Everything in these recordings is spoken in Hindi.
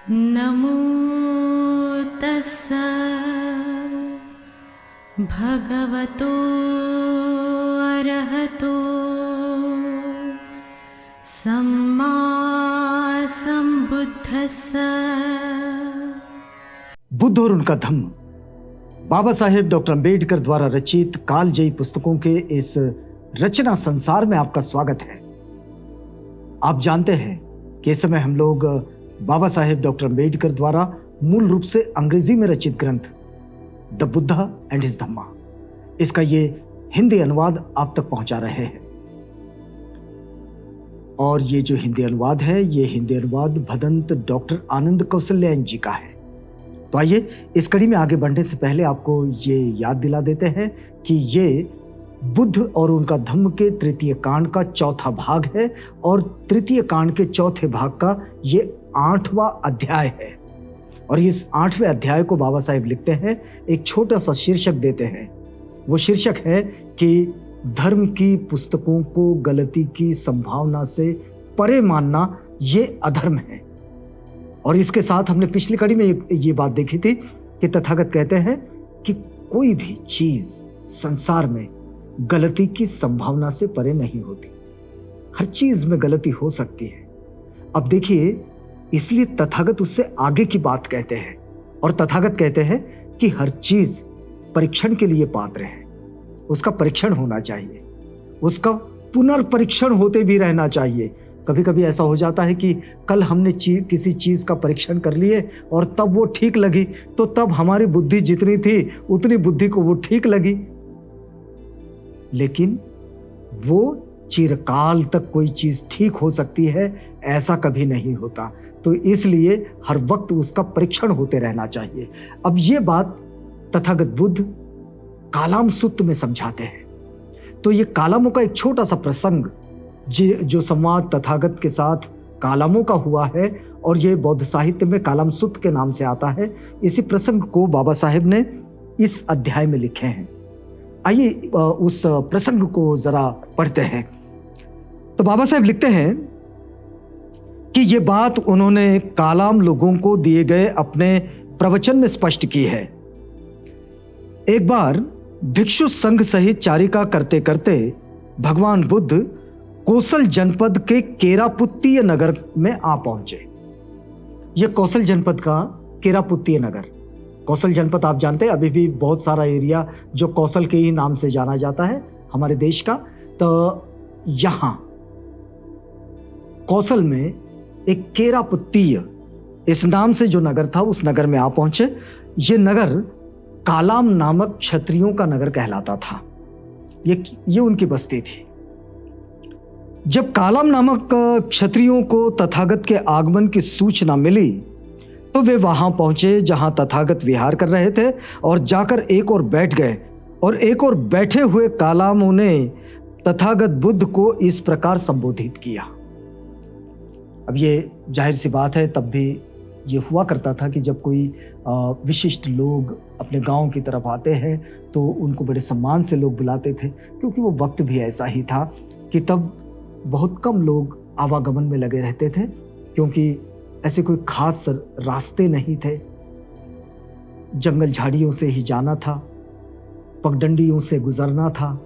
नमो तस्सा भगवतो अरहतो सम्मा संबुद्धस्सा। बुद्ध और उनका धम्म बाबा साहेब डॉक्टर अंबेडकर द्वारा रचित कालजयी पुस्तकों के इस रचना संसार में आपका स्वागत है। आप जानते हैं कि इस समय हम लोग बाबा साहेब डॉक्टर अंबेडकर द्वारा मूल रूप से अंग्रेजी में रचित ग्रंथ द बुद्धा एंड हिज धम्मा, इसका ये हिंदी अनुवाद आप तक पहुंचा रहे हैं। और ये जो हिंदी अनुवाद है, ये हिंदी अनुवाद भदंत डॉक्टर आनंद कौशल्यायन जी का है। तो आइए इस कड़ी में आगे बढ़ने से पहले आपको ये याद दिला देते हैं कि ये बुद्ध और उनका धम्म के तृतीय कांड का चौथा भाग है और तृतीय कांड के चौथे भाग का ये 8वां अध्याय है। और इस 8वें अध्याय को बाबा साहेब लिखते हैं, एक छोटा सा शीर्षक देते हैं। वो शीर्षक है कि धर्म की पुस्तकों को गलती की संभावना से परे मानना ये अधर्म है। और इसके साथ हमने पिछली कड़ी में ये बात देखी थी कि तथागत कहते हैं कि कोई भी चीज संसार में गलती की संभावना से परे नहीं होती, हर चीज में गलती हो सकती है। अब देखिए, इसलिए तथागत उससे आगे की बात कहते हैं और तथागत कहते हैं कि हर चीज परीक्षण के लिए पात्र है, उसका परीक्षण होना चाहिए, उसका पुनर्परीक्षण होते भी रहना चाहिए। कभी कभी ऐसा हो जाता है कि कल हमने किसी चीज का परीक्षण कर लिए और तब वो ठीक लगी, तो तब हमारी बुद्धि जितनी थी उतनी बुद्धि को वो ठीक लगी, लेकिन वो चिरकाल तक कोई चीज ठीक हो सकती है, ऐसा कभी नहीं होता। तो इसलिए हर वक्त उसका परीक्षण होते रहना चाहिए। अब ये बात तथागत बुद्ध कालाम सूत्र में समझाते हैं। तो ये कालामों का एक छोटा सा प्रसंग जो संवाद तथागत के साथ कालामों का हुआ है और ये बौद्ध साहित्य में कालाम सूत्र के नाम से आता है, इसी प्रसंग को बाबा साहेब ने इस अध्याय में लिखे हैं। आइए उस प्रसंग को जरा पढ़ते हैं। तो बाबा साहेब लिखते हैं कि ये बात उन्होंने कालाम लोगों को दिए गए अपने प्रवचन में स्पष्ट की है। एक बार भिक्षु संघ सहित चारिका करते करते भगवान बुद्ध कौशल जनपद के केरापुत्तीय नगर में आ पहुंचे। यह कौशल जनपद का केरापुत्तीय नगर, कौशल जनपद आप जानते हैं, अभी भी बहुत सारा एरिया जो कौशल के ही नाम से जाना जाता है हमारे देश का। तो यहां कौशल में एक केरापुत्तीय इस नाम से जो नगर था, उस नगर में आ पहुंचे। यह नगर कालाम नामक क्षत्रियों का नगर कहलाता था। ये उनकी बस्ती थी। जब कालाम नामक क्षत्रियों को तथागत के आगमन की सूचना मिली तो वे वहां पहुंचे जहां तथागत विहार कर रहे थे और जाकर एक और बैठ गए। और एक और बैठे हुए कालामों ने तथागत बुद्ध को इस प्रकार संबोधित किया। अब ये जाहिर सी बात है, तब भी ये हुआ करता था कि जब कोई विशिष्ट लोग अपने गांव की तरफ आते हैं तो उनको बड़े सम्मान से लोग बुलाते थे, क्योंकि वो वक्त भी ऐसा ही था कि तब बहुत कम लोग आवागमन में लगे रहते थे, क्योंकि ऐसे कोई खास रास्ते नहीं थे। जंगल झाड़ियों से ही जाना था, पगडंडियों से गुजरना था।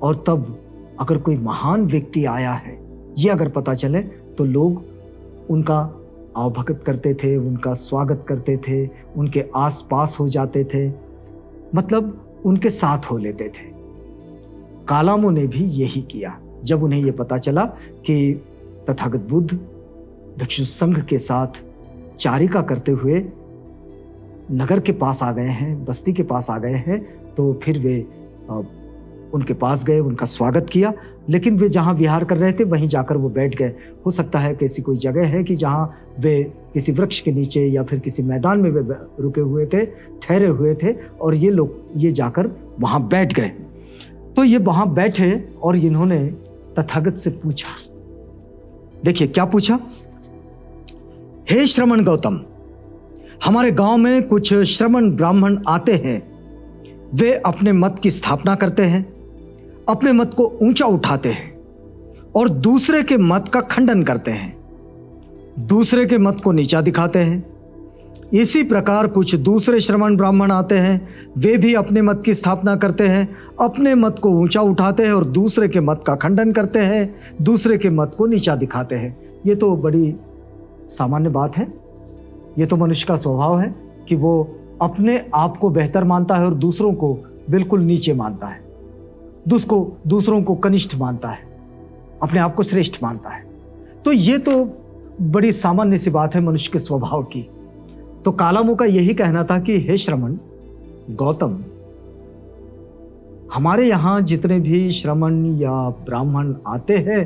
और तब अगर कोई महान व्यक्ति आया है, ये अगर पता चले तो लोग उनका आवभगत करते थे, उनका स्वागत करते थे, उनके आसपास हो जाते थे, मतलब उनके साथ हो लेते थे। कालामों ने भी यही किया। जब उन्हें यह पता चला कि तथागत बुद्ध भिक्षु संघ के साथ चारिका करते हुए नगर के पास आ गए हैं, बस्ती के पास आ गए हैं, तो फिर वे उनके पास गए, उनका स्वागत किया। लेकिन वे जहां विहार कर रहे थे वहीं जाकर वो बैठ गए। हो सकता है कि ऐसी कोई जगह है कि जहां वे किसी वृक्ष के नीचे या फिर किसी मैदान में वे रुके हुए थे, ठहरे हुए थे, और ये लोग ये जाकर वहां बैठ गए। तो ये वहां बैठे और इन्होंने तथागत से पूछा। देखिए क्या पूछा। हे श्रमण गौतम, हमारे गांव में कुछ श्रमण ब्राह्मण आते हैं। वे अपने मत की स्थापना करते हैं, अपने मत को ऊंचा उठाते हैं और दूसरे के मत का खंडन करते हैं। दूसरे के मत को नीचा दिखाते हैं। इसी प्रकार कुछ दूसरे श्रमण ब्राह्मण आते हैं, वे भी अपने मत की स्थापना करते हैं, अपने मत को ऊंचा उठाते हैं और दूसरे के मत का खंडन करते हैं, दूसरे के मत को नीचा दिखाते हैं। ये तो बड़ी सामान्य बात है। ये तो मनुष्य का स्वभाव है कि वो अपने आप को बेहतर मानता है और दूसरों को बिल्कुल नीचे मानता है, दूसरों को कनिष्ठ मानता है, अपने आप को श्रेष्ठ मानता है। तो ये तो बड़ी सामान्य सी बात है मनुष्य के स्वभाव की। तो कालामों का यही कहना था कि हे श्रमण गौतम, हमारे यहां जितने भी श्रमण या ब्राह्मण आते हैं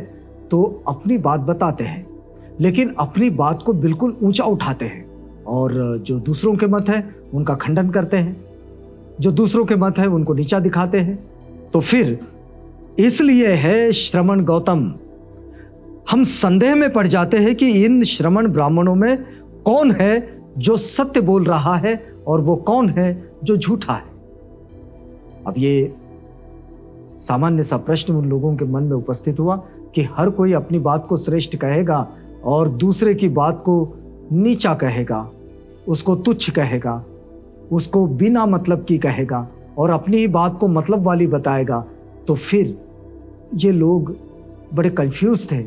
तो अपनी बात बताते हैं, लेकिन अपनी बात को बिल्कुल ऊंचा उठाते हैं और जो दूसरों के मत है उनका खंडन करते हैं, जो दूसरों के मत है उनको नीचा दिखाते हैं। तो फिर इसलिए है श्रमण गौतम, हम संदेह में पड़ जाते हैं कि इन श्रमण ब्राह्मणों में कौन है जो सत्य बोल रहा है और वो कौन है जो झूठा है। अब ये सामान्य सा प्रश्न उन लोगों के मन में उपस्थित हुआ कि हर कोई अपनी बात को श्रेष्ठ कहेगा और दूसरे की बात को नीचा कहेगा, उसको तुच्छ कहेगा, उसको बिना मतलब की कहेगा और अपनी ही बात को मतलब वाली बताएगा। तो फिर ये लोग बड़े कंफ्यूज थे,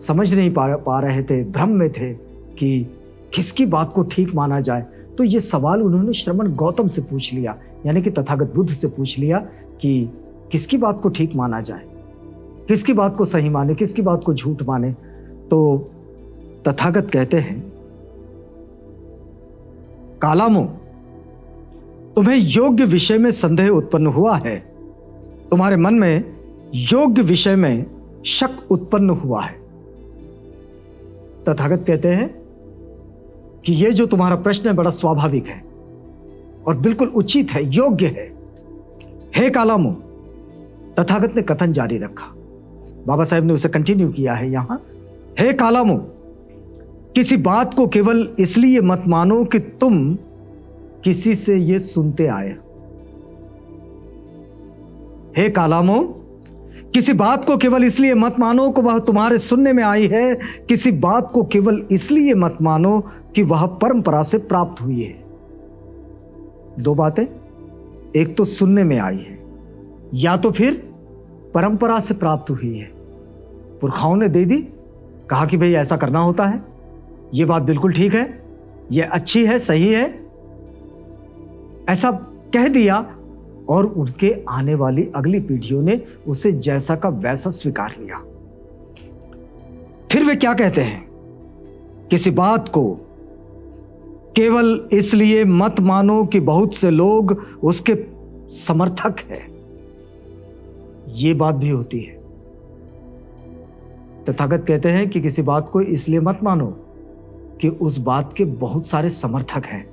समझ नहीं पा रहे थे, भ्रम में थे कि किसकी बात को ठीक माना जाए। तो ये सवाल उन्होंने श्रमण गौतम से पूछ लिया, यानी कि तथागत बुद्ध से पूछ लिया कि किसकी बात को ठीक माना जाए, किसकी बात को सही माने, किसकी बात को झूठ माने। तो तथागत कहते हैं, कालामो, तुम्हें योग्य विषय में संदेह उत्पन्न हुआ है, तुम्हारे मन में योग्य विषय में शक उत्पन्न हुआ है। तथागत कहते हैं कि यह जो तुम्हारा प्रश्न है बड़ा स्वाभाविक है और बिल्कुल उचित है, योग्य है। हे कालामो, तथागत ने कथन जारी रखा, बाबा साहेब ने उसे कंटिन्यू किया है यहां। हे कालामो, किसी बात को केवल इसलिए मत मानो कि तुम किसी से यह सुनते आए। हे कालामो, किसी बात को केवल इसलिए मत मानो कि वह तुम्हारे सुनने में आई है, किसी बात को केवल इसलिए मत मानो कि वह परंपरा से प्राप्त हुई है। दो बातें, एक तो सुनने में आई है या तो फिर परंपरा से प्राप्त हुई है। पुरखाओं ने दे दी, कहा कि भाई ऐसा करना होता है, यह बात बिल्कुल ठीक है, यह अच्छी है, सही है, ऐसा कह दिया और उनके आने वाली अगली पीढ़ियों ने उसे जैसा का वैसा स्वीकार लिया। फिर वे क्या कहते हैं, किसी बात को केवल इसलिए मत मानो कि बहुत से लोग उसके समर्थक हैं। यह बात भी होती है। तथागत कहते हैं कि किसी बात को इसलिए मत मानो कि उस बात के बहुत सारे समर्थक हैं,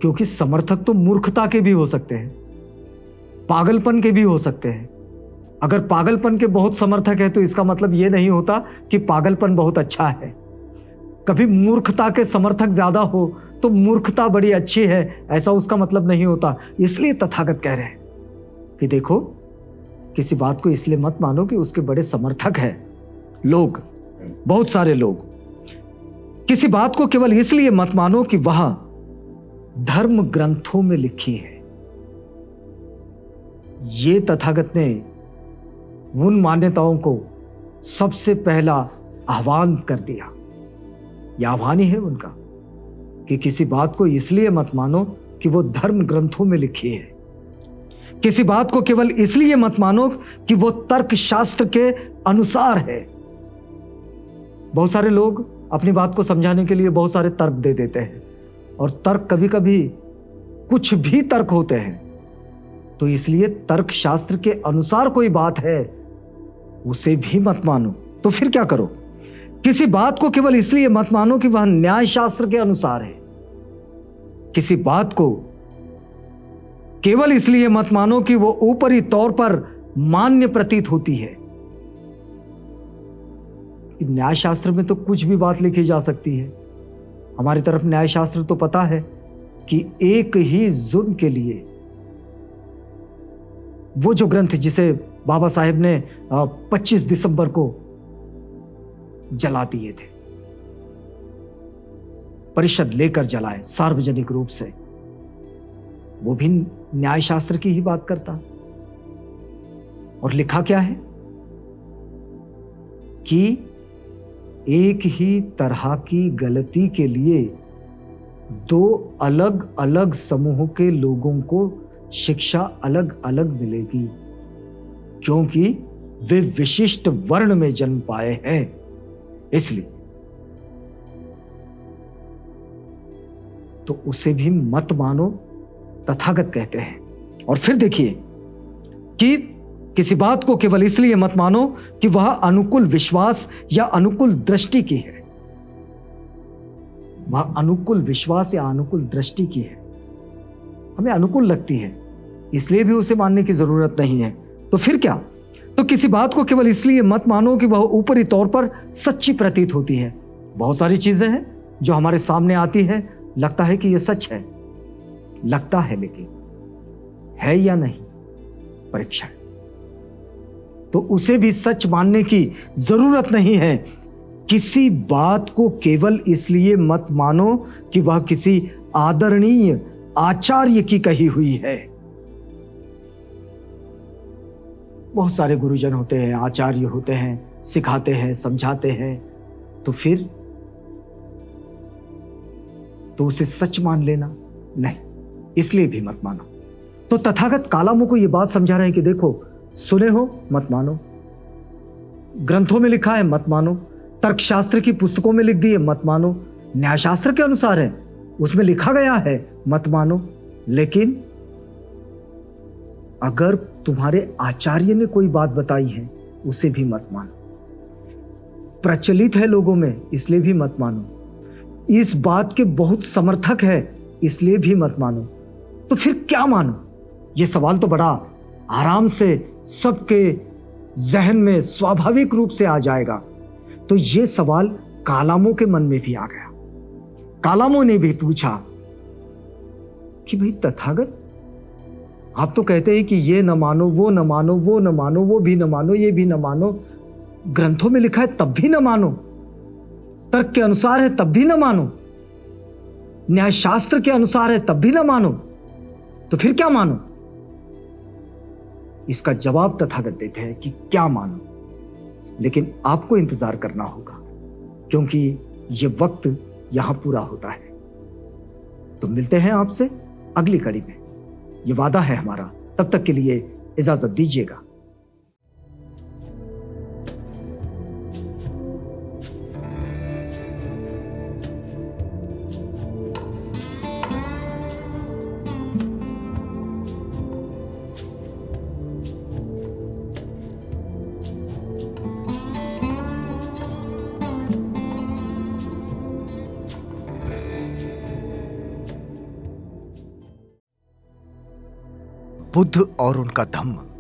क्योंकि समर्थक तो मूर्खता के भी हो सकते हैं, पागलपन के भी हो सकते हैं। अगर पागलपन के बहुत समर्थक है तो इसका मतलब यह नहीं होता कि पागलपन बहुत अच्छा है। कभी मूर्खता के समर्थक ज्यादा हो तो मूर्खता बड़ी अच्छी है, ऐसा उसका मतलब नहीं होता। इसलिए तथागत कह रहे हैं कि देखो, किसी बात को इसलिए मत मानो कि उसके बड़े समर्थक हैं लोग, बहुत सारे लोग। किसी बात को केवल इसलिए मत मानो कि वह धर्म ग्रंथों में लिखी है। ये तथागत ने उन मान्यताओं को सबसे पहला आह्वान कर दिया। यह आह्वान ही है उनका कि किसी बात को इसलिए मत मानो कि वो धर्म ग्रंथों में लिखी है। किसी बात को केवल इसलिए मत मानो कि वो तर्क शास्त्र के अनुसार है। बहुत सारे लोग अपनी बात को समझाने के लिए बहुत सारे तर्क दे देते हैं, और तर्क कभी कभी कुछ भी तर्क होते हैं। तो इसलिए तर्क शास्त्र के अनुसार कोई बात है उसे भी मत मानो। तो फिर क्या करो, किसी बात को केवल इसलिए मत मानो कि वह न्याय शास्त्र के अनुसार है। किसी बात को केवल इसलिए मत मानो कि वो ऊपरी तौर पर मान्य प्रतीत होती है। न्याय शास्त्र में तो कुछ भी बात लिखी जा सकती है। हमारी तरफ न्याय शास्त्र तो पता है कि एक ही जुर्म के लिए वो जो ग्रंथ जिसे बाबा साहेब ने 25 दिसंबर को जला दिए थे, परिषद लेकर जलाए सार्वजनिक रूप से, वो भी न्याय शास्त्र की ही बात करता। और लिखा क्या है कि एक ही तरह की गलती के लिए दो अलग अलग समूहों के लोगों को शिक्षा अलग अलग मिलेगी, क्योंकि वे विशिष्ट वर्ण में जन्म पाए हैं। इसलिए तो उसे भी मत मानो, तथागत कहते हैं। और फिर देखिए कि किसी बात को केवल इसलिए मत मानो कि वह अनुकूल विश्वास या अनुकूल दृष्टि की है। वह अनुकूल विश्वास या अनुकूल दृष्टि की है, हमें अनुकूल लगती है, इसलिए भी उसे मानने की जरूरत नहीं है। तो फिर क्या? तो किसी बात को केवल इसलिए मत मानो कि वह ऊपरी तौर पर सच्ची प्रतीत होती है। बहुत सारी चीजें हैं जो हमारे सामने आती है, लगता है कि यह सच है, लगता है, लेकिन है या नहीं, परीक्षा है। तो उसे भी सच मानने की जरूरत नहीं है। किसी बात को केवल इसलिए मत मानो कि वह किसी आदरणीय आचार्य की कही हुई है। बहुत सारे गुरुजन होते हैं, आचार्य होते हैं, सिखाते हैं, समझाते हैं, तो फिर तो उसे सच मान लेना नहीं, इसलिए भी मत मानो। तो तथागत कालामों को यह बात समझा रहे हैं कि देखो, सुने हो मत मानो, ग्रंथों में लिखा है मत मानो, तर्कशास्त्र की पुस्तकों में लिख दिए मत मानो, न्यायशास्त्र के अनुसार है, उसमें लिखा गया है मत मानो। लेकिन अगर तुम्हारे आचार्य ने कोई बात बताई है, उसे भी मत मानो। प्रचलित है लोगों में, इसलिए भी मत मानो। इस बात के बहुत समर्थक है, इसलिए भी मत मानो। तो फिर क्या मानो? यह सवाल तो बड़ा आराम से सबके जहन में स्वाभाविक रूप से आ जाएगा। तो यह सवाल कालामों के मन में भी आ गया। कालामों ने भी पूछा कि भाई तथागत, आप तो कहते हैं कि ये न मानो, वो न मानो, वो न मानो, वो भी न मानो, ये भी न मानो, ग्रंथों में लिखा है तब भी न मानो, तर्क के अनुसार है तब भी न मानो, न्याय शास्त्र के अनुसार है तब भी न मानो, तो फिर क्या मानो? इसका जवाब तथागत देते हैं कि क्या मानो, लेकिन आपको इंतजार करना होगा, क्योंकि यह वक्त यहां पूरा होता है। तो मिलते हैं आपसे अगली कड़ी में, यह वादा है हमारा। तब तक के लिए इजाजत दीजिएगा। बुद्ध और उनका धम्म।